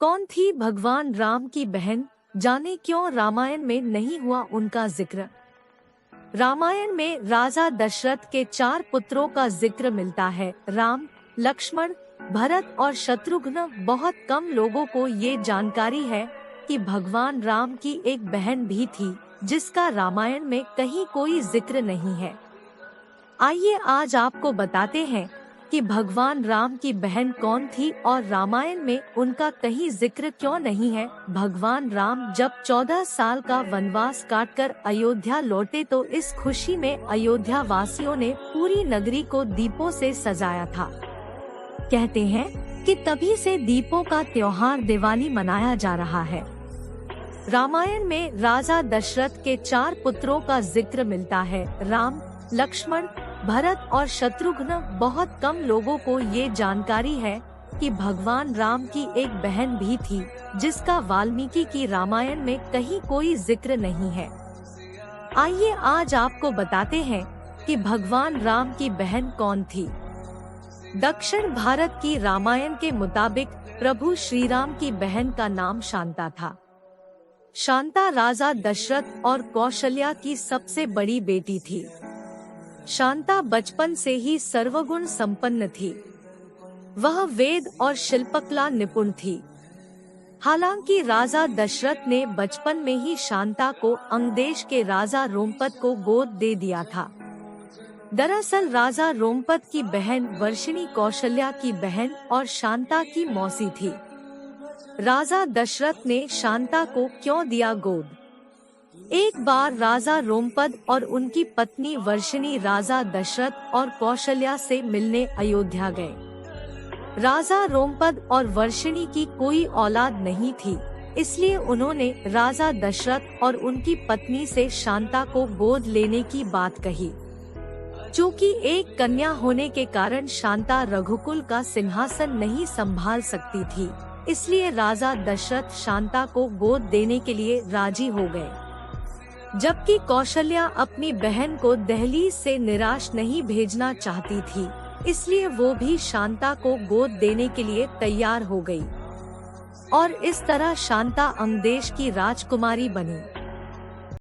कौन थी भगवान राम की बहन? जाने क्यों रामायण में नहीं हुआ उनका जिक्र। रामायण में राजा दशरथ के 4 पुत्रों का जिक्र मिलता है, राम, लक्ष्मण, भरत और शत्रुघ्न। बहुत कम लोगों को ये जानकारी है कि भगवान राम की एक बहन भी थी, जिसका रामायण में कहीं कोई जिक्र नहीं है। आइए आज आपको बताते हैं कि भगवान राम की बहन कौन थी और रामायण में उनका कहीं जिक्र क्यों नहीं है। भगवान राम जब 14 साल का वनवास काटकर अयोध्या लौटे तो इस खुशी में अयोध्या वासियों ने पूरी नगरी को दीपों से सजाया था। कहते हैं कि तभी से दीपों का त्योहार दिवाली मनाया जा रहा है। रामायण में राजा दशरथ के 4 पुत्रों का जिक्र मिलता है, राम, लक्ष्मण, भरत और शत्रुघ्न। बहुत कम लोगों को ये जानकारी है कि भगवान राम की एक बहन भी थी, जिसका वाल्मीकि की रामायण में कहीं कोई जिक्र नहीं है। आइए आज आपको बताते हैं कि भगवान राम की बहन कौन थी। दक्षिण भारत की रामायण के मुताबिक प्रभु श्री राम की बहन का नाम शांता था। शांता राजा दशरथ और कौशल्या की सबसे बड़ी बेटी थी। शांता बचपन से ही सर्वगुण संपन्न थी। वह वेद और शिल्पकला निपुण थी। हालांकि राजा दशरथ ने बचपन में ही शांता को अंगदेश के राजा रोमपद को गोद दे दिया था। दरअसल राजा रोमपद की बहन वर्षिणी कौशल्या की बहन और शांता की मौसी थी। राजा दशरथ ने शांता को क्यों दिया गोद? एक बार राजा रोमपद और उनकी पत्नी वर्षिणी राजा दशरथ और कौशल्या से मिलने अयोध्या गए। राजा रोमपद और वर्षिणी की कोई औलाद नहीं थी, इसलिए उन्होंने राजा दशरथ और उनकी पत्नी से शांता को गोद लेने की बात कही। चूँकि एक कन्या होने के कारण शांता रघुकुल का सिंहासन नहीं संभाल सकती थी, इसलिए राजा दशरथ शांता को गोद देने के लिए राजी हो गए। जबकि कौशल्या अपनी बहन को दहलीज से निराश नहीं भेजना चाहती थी, इसलिए वो भी शांता को गोद देने के लिए तैयार हो गई और इस तरह शांता अंगदेश की राजकुमारी बनी।